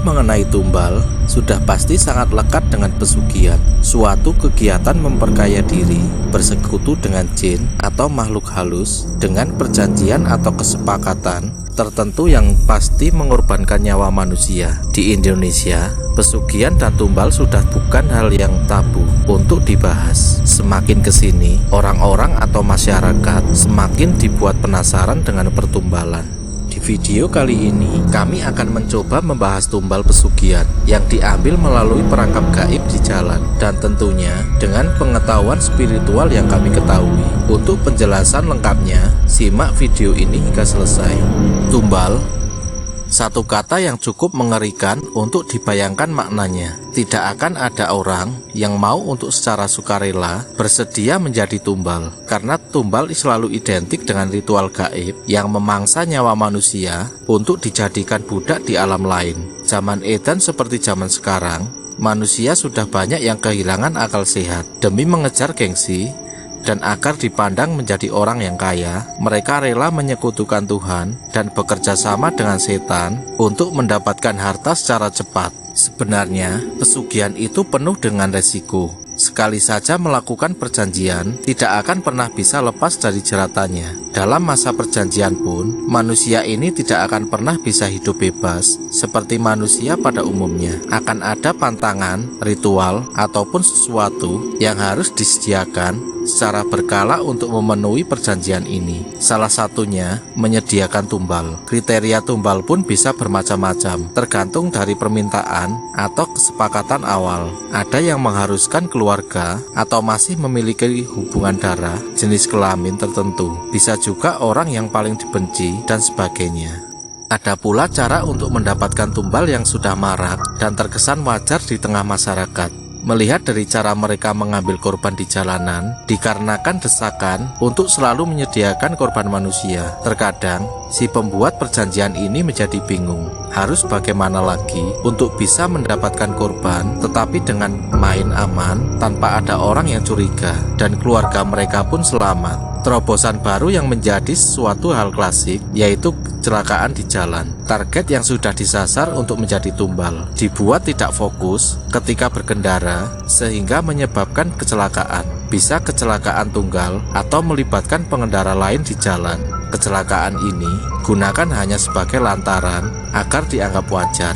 mengenai tumbal, sudah pasti sangat lekat dengan pesugihan, suatu kegiatan memperkaya diri, bersekutu dengan jin atau makhluk halus dengan perjanjian atau kesepakatan tertentu yang pasti mengorbankan nyawa manusia. Di Indonesia, pesugihan dan tumbal sudah bukan hal yang tabu untuk dibahas. Semakin kesini, orang-orang atau masyarakat semakin dibuat penasaran dengan pertumbalan. Di video kali ini, kami akan mencoba membahas tumbal pesugihan yang diambil melalui perangkap gaib di jalan, dan tentunya dengan pengetahuan spiritual yang kami ketahui. Untuk penjelasan lengkapnya, simak video ini hingga selesai. Tumbal, satu kata yang cukup mengerikan untuk dibayangkan maknanya. Tidak akan ada orang yang mau untuk secara sukarela bersedia menjadi tumbal, karena tumbal selalu identik dengan ritual gaib yang memangsa nyawa manusia untuk dijadikan budak di alam lain. Zaman edan seperti zaman sekarang, manusia sudah banyak yang kehilangan akal sehat demi mengejar gengsi. Dan agar dipandang menjadi orang yang kaya, mereka rela menyekutukan Tuhan dan bekerja sama dengan setan untuk mendapatkan harta secara cepat. Sebenarnya, pesugihan itu penuh dengan resiko. Sekali saja melakukan perjanjian, tidak akan pernah bisa lepas dari jeratannya. Dalam masa perjanjian pun, manusia ini tidak akan pernah bisa hidup bebas seperti manusia pada umumnya. Akan ada pantangan, ritual, ataupun sesuatu yang harus disediakan secara berkala untuk memenuhi perjanjian ini. Salah satunya menyediakan tumbal. Kriteria tumbal pun bisa bermacam-macam, tergantung dari permintaan atau kesepakatan awal. Ada yang mengharuskan keluarga atau masih memiliki hubungan darah, jenis kelamin tertentu. Bisa juga orang yang paling dibenci dan sebagainya. Ada pula cara untuk mendapatkan tumbal yang sudah marak dan terkesan wajar di tengah masyarakat. Melihat dari cara mereka mengambil korban di jalanan, dikarenakan desakan untuk selalu menyediakan korban manusia. Terkadang, si pembuat perjanjian ini menjadi bingung, harus bagaimana lagi untuk bisa mendapatkan korban, tetapi dengan main aman, tanpa ada orang yang curiga, dan keluarga mereka pun selamat. Terobosan baru yang menjadi sesuatu hal klasik, yaitu kecelakaan di jalan. Target yang sudah disasar untuk menjadi tumbal dibuat tidak fokus ketika berkendara, sehingga menyebabkan kecelakaan. Bisa kecelakaan tunggal atau melibatkan pengendara lain di jalan. Kecelakaan ini gunakan hanya sebagai lantaran agar dianggap wajar.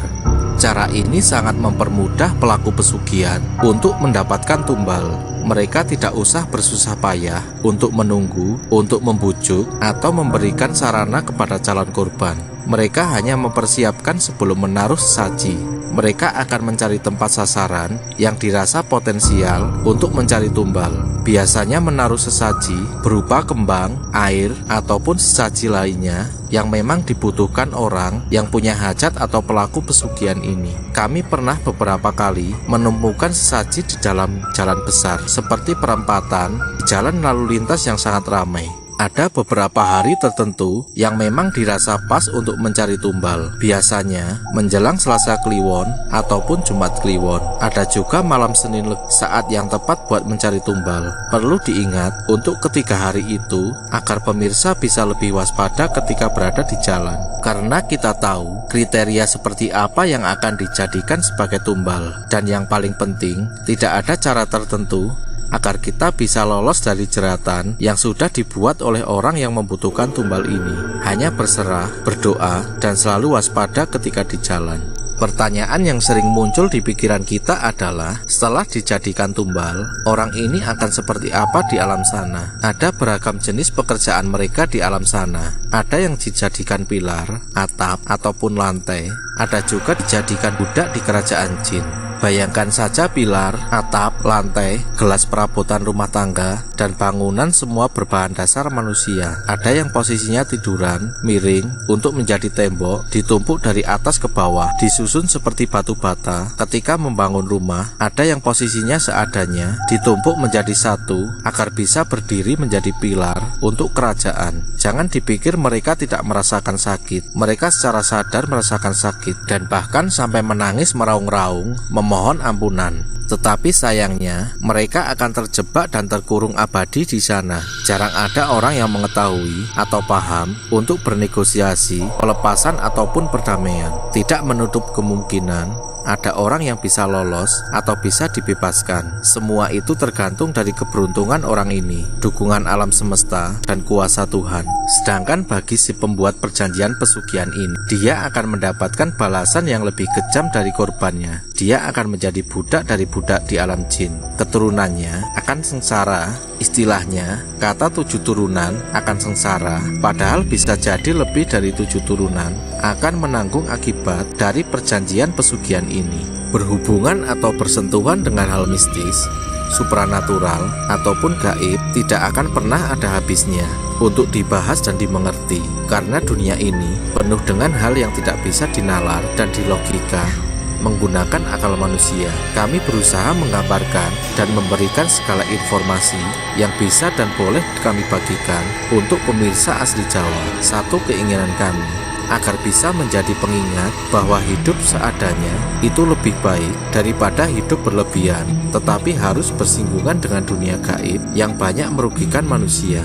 Cara ini sangat mempermudah pelaku pesugihan untuk mendapatkan tumbal. Mereka tidak usah bersusah payah untuk menunggu, untuk membujuk, atau memberikan sarana kepada calon korban. Mereka hanya mempersiapkan sebelum menaruh sesaji. Mereka akan mencari tempat sasaran yang dirasa potensial untuk mencari tumbal. Biasanya menaruh sesaji berupa kembang, air, ataupun sesaji lainnya yang memang dibutuhkan orang yang punya hajat atau pelaku pesugihan ini. Kami pernah beberapa kali menemukan sesaji di dalam jalan besar, seperti perempatan, di jalan lalu lintas yang sangat ramai. Ada beberapa hari tertentu yang memang dirasa pas untuk mencari tumbal. Biasanya menjelang Selasa Kliwon ataupun Jumat Kliwon. Ada juga malam Senin saat yang tepat buat mencari tumbal. Perlu diingat untuk ketiga hari itu agar pemirsa bisa lebih waspada ketika berada di jalan. Karena kita tahu kriteria seperti apa yang akan dijadikan sebagai tumbal. Dan yang paling penting, tidak ada cara tertentu agar kita bisa lolos dari jeratan yang sudah dibuat oleh orang yang membutuhkan tumbal ini. Hanya berserah, berdoa, dan selalu waspada ketika di jalan. Pertanyaan yang sering muncul di pikiran kita adalah, setelah dijadikan tumbal, orang ini akan seperti apa di alam sana? Ada beragam jenis pekerjaan mereka di alam sana. Ada yang dijadikan pilar, atap, ataupun lantai. Ada juga dijadikan budak di kerajaan jin. Bayangkan saja pilar, atap, lantai, gelas perabotan rumah tangga, dan bangunan semua berbahan dasar manusia. Ada yang posisinya tiduran, miring, untuk menjadi tembok, ditumpuk dari atas ke bawah, disusun seperti batu bata. Ketika membangun rumah, ada yang posisinya seadanya, ditumpuk menjadi satu, agar bisa berdiri menjadi pilar untuk kerajaan. Jangan dipikir mereka tidak merasakan sakit. Mereka secara sadar merasakan sakit, dan bahkan sampai menangis meraung-raung, memohon ampunan. Tetapi sayangnya, mereka akan terjebak dan terkurung abadi di sana. Jarang ada orang yang mengetahui atau paham untuk bernegosiasi, pelepasan ataupun perdamaian. Tidak menutup kemungkinan ada orang yang bisa lolos atau bisa dibebaskan. Semua itu tergantung dari keberuntungan orang ini, dukungan alam semesta, dan kuasa Tuhan. Sedangkan bagi si pembuat perjanjian pesugihan ini, dia akan mendapatkan balasan yang lebih kejam dari korbannya. Dia akan menjadi budak dari budak di alam jin. Keturunannya akan sengsara. Istilahnya, kata 7 turunan akan sengsara, padahal bisa jadi lebih dari 7 turunan akan menanggung akibat dari perjanjian pesugihan ini. Berhubungan atau bersentuhan dengan hal mistis, supranatural, ataupun gaib tidak akan pernah ada habisnya untuk dibahas dan dimengerti, karena dunia ini penuh dengan hal yang tidak bisa dinalar dan dilogika menggunakan akal manusia. Kami berusaha menggambarkan dan memberikan segala informasi yang bisa dan boleh kami bagikan untuk pemirsa asli Jawa. Satu keinginan kami, agar bisa menjadi pengingat bahwa hidup seadanya itu lebih baik daripada hidup berlebihan, tetapi harus bersinggungan dengan dunia gaib yang banyak merugikan manusia.